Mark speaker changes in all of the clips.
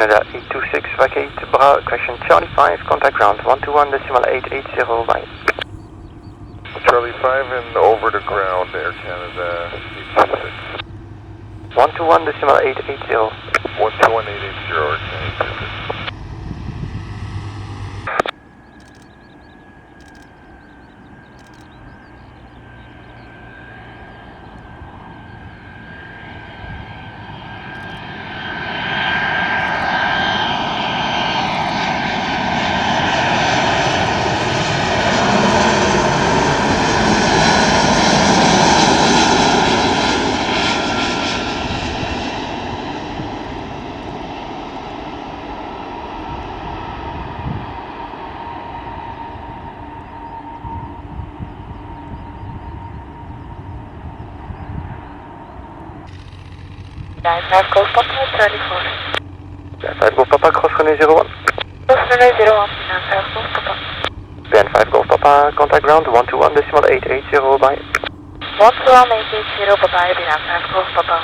Speaker 1: Canada 826, vacate Bra, question Charlie 5, contact ground 121.880, bye.
Speaker 2: Charlie 5 and over to ground, Air Canada 826.
Speaker 1: 121.880.
Speaker 2: 121.880, Air Canada 826.
Speaker 3: Five Golf Papa, Charlie 4.
Speaker 1: 5 Golf Papa, cross runway 01.
Speaker 3: Cross runway 01, 5 Golf Papa.
Speaker 1: Ben 5 Golf Papa, contact ground 121.880, bye.
Speaker 3: 121.880, bye-bye, Ben 5 Golf Papa.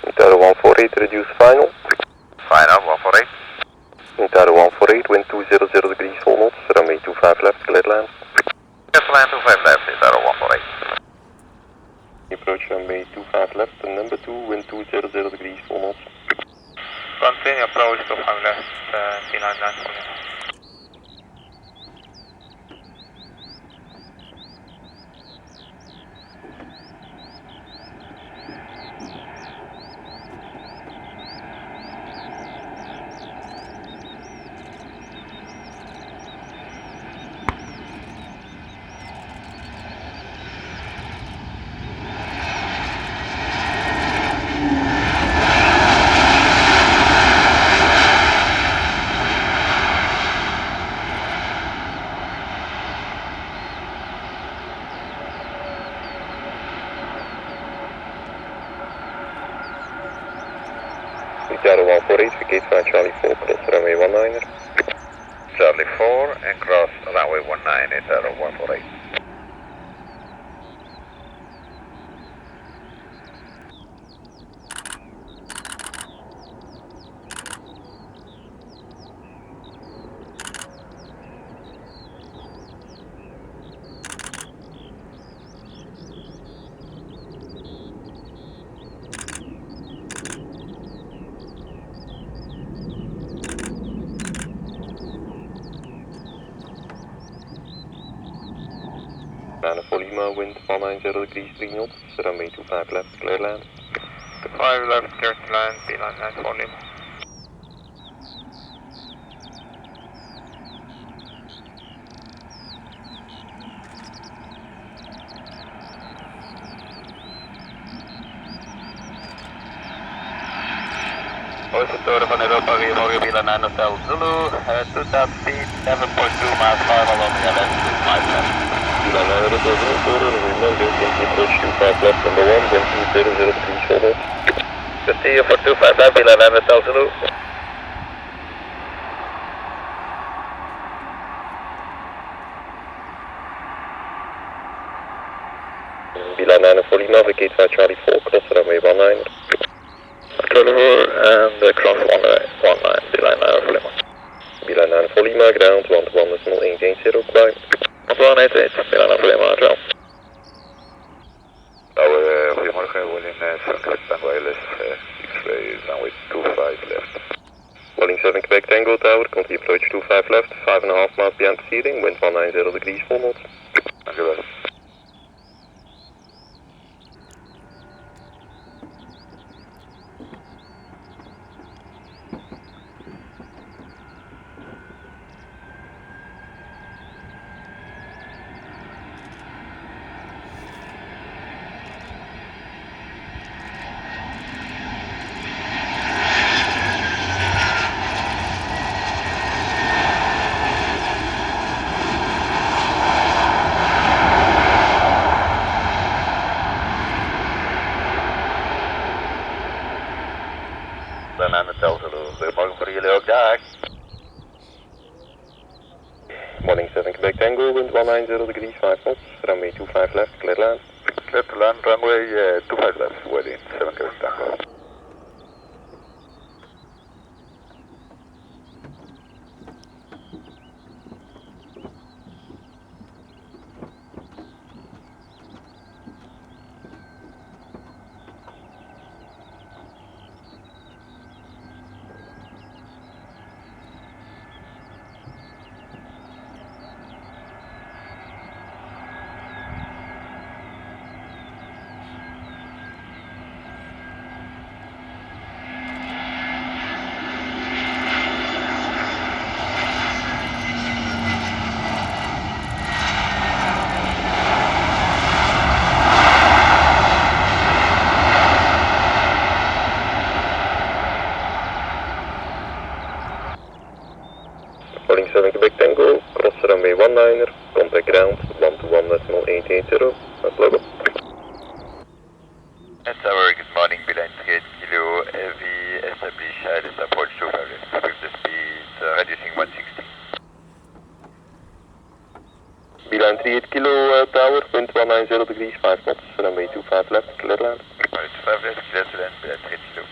Speaker 4: Nintendo 148, reduce final.
Speaker 2: Final 148.
Speaker 4: Nintendo 148, wind 200 degrees, full knots, runway 25 left, cleared land.
Speaker 2: Yes, land 25 left, Nintendo 148.
Speaker 4: Approach runway 25 left, and number 2, wind 200 degrees, full knots.
Speaker 5: Continue approach to 5 left, T-line 940.
Speaker 4: Nintendo 148, vacate 5 Charlie 4, cross runway 19er.
Speaker 2: Charlie 4 and cross runway 19, Nintendo 148.
Speaker 4: For Lima, wind 190 degrees, 3 knots, runway 25 left, clear land.
Speaker 5: 5 left, clear to land, T-line 940.
Speaker 6: Hoogte van Europa, weer mogen bielen naar Hotel Zulu, 2000 feet, 7.2 miles, 5 along the LS, 5 left.
Speaker 4: Bilan 9 Hotel Zulu, remember, approach 25 left, number 1, wind 200 degrees, full knots.
Speaker 6: Continue for 25 left, bielen naar Hotel Zulu.
Speaker 4: Bilan 9 for Lima, vacate 5 Charlie 4, cross runway 19er.
Speaker 6: And cross 19, T-line 9 for Lima.
Speaker 4: Bilan 9 for Lima, ground 121.880, bye.
Speaker 6: 118, T-line 9 for Lima, ground.
Speaker 2: Goedemorgen, William Frankrijk, Tango LS, X-ray, runway 25 left.
Speaker 4: Welling 7 Quebec Tango Tower, continue approach 25 left, 5.5 miles behind proceeding, wind 190 degrees, full knots.
Speaker 2: Dank u wel.
Speaker 4: Tango, wind 190 degrees, 5 knots, runway 25 left, clear land.
Speaker 2: Clear to land, runway 25 left, waiting 7 Quebec Tango.
Speaker 4: Calling 7 Quebec Tango, cross runway 19er, contact ground 121.880, that's logo.
Speaker 6: Yes, sir, good morning, Beeline 38 Kilo, heavy, establish ILS approach 25 left, with the speed reducing 160.
Speaker 4: Beeline 38 Kilo Tower, wind 190 degrees, 5 knots, runway 25 left, clear land.
Speaker 6: Runway 25 left, clear to land, Beeline 38 Kilo.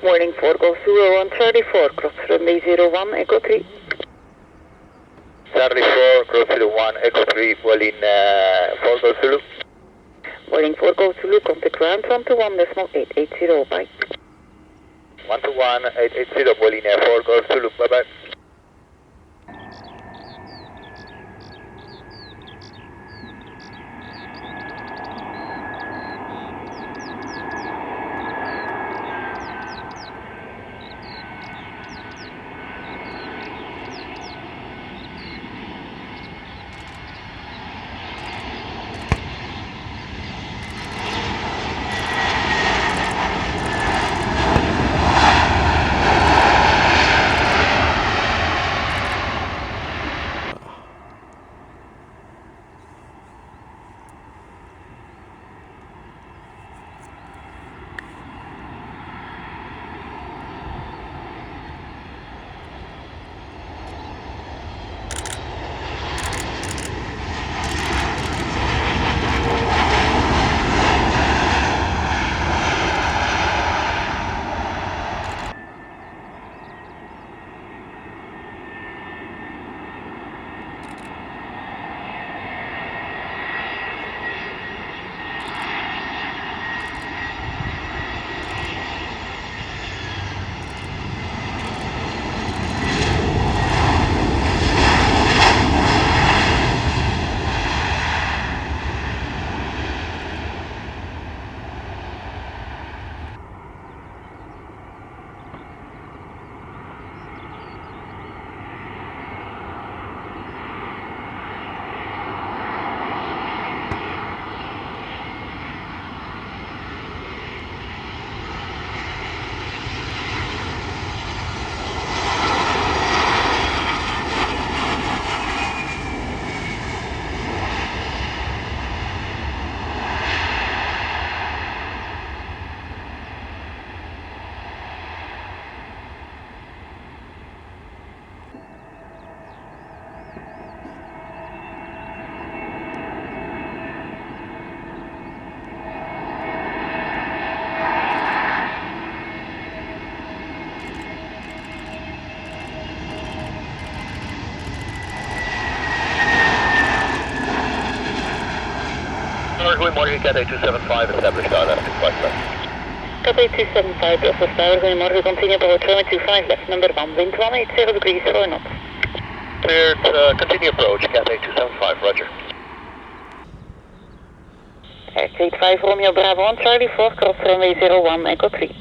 Speaker 3: Morning 4 Golf Zulu 134, cross runway 01, Echo 3.
Speaker 6: Charlie 4, cross Zulu 1, Echo 3, Wallin 4 Golf Zulu.
Speaker 3: Morning 4 Golf Zulu, contact ground 121.880, bye.
Speaker 6: 121.880, Wallin 4 Golf Zulu, bye bye. Goedemorgen, Cat 275, established left, flight left.
Speaker 3: Cat 275, Alpha Tower, goedemorgen, continue about 25 left, number 1, wind 180 degrees, 4 knots.
Speaker 6: Cleared, continue approach, Cat 275, roger.
Speaker 3: Gate 5, Romeo Bravo 1, Charlie 4, cross runway 01, Echo 3.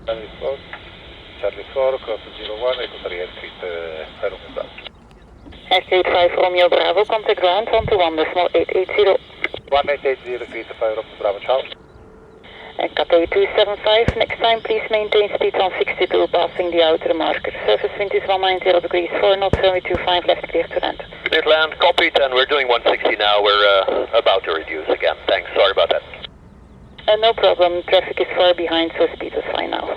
Speaker 2: Charlie 4, cross 01, Echo 3, airspeed 5 Bravo.
Speaker 3: Gate 5, Romeo Bravo, contact ground 121.880.
Speaker 2: 1880, feet 5 Bravo, Charles.
Speaker 3: Cat 275, next time please maintain speed on 62, passing the outer marker. Surface wind is 190 degrees, 4 knots, runway 25 left, clear to land.
Speaker 6: Clear to land, copied, and we're doing 160 now. We're about to reduce again. Thanks, sorry about that.
Speaker 3: No problem, traffic is far behind, so speed is fine now.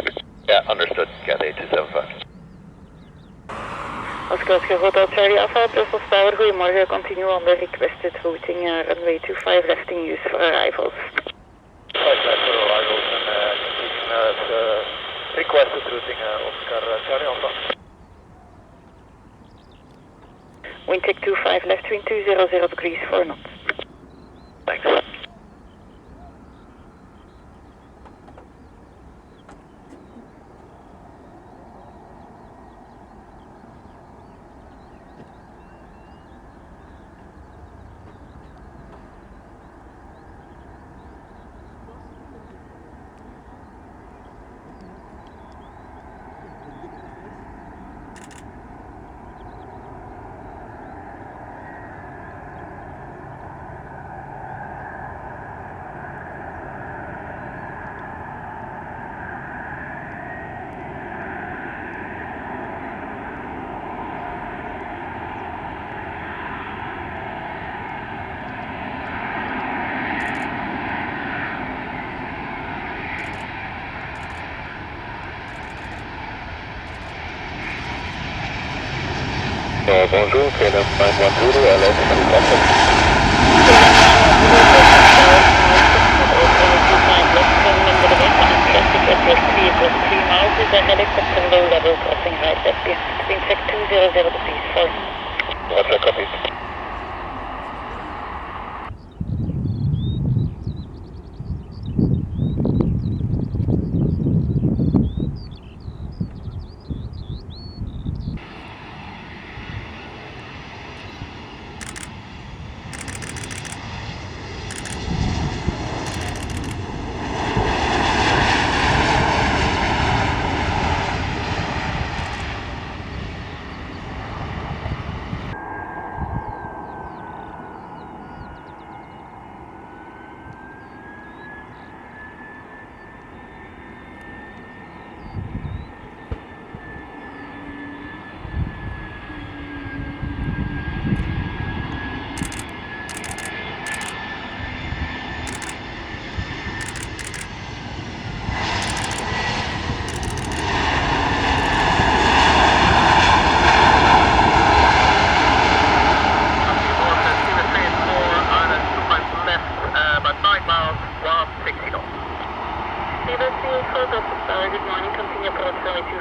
Speaker 6: Yeah, understood, Cat 275.
Speaker 3: Oscar Hotel Charlie Alpha, Brussels Tower, goedemorgen, continue on the requested routing, runway 25 left in use for arrivals.
Speaker 2: Flight left for arrivals and continuing requested routing Oscar Charlie Alpha.
Speaker 3: Wind check 25 left, wind 200 degrees, 4 knots.
Speaker 6: Thanks. Bonjour, KLM 910, LS 2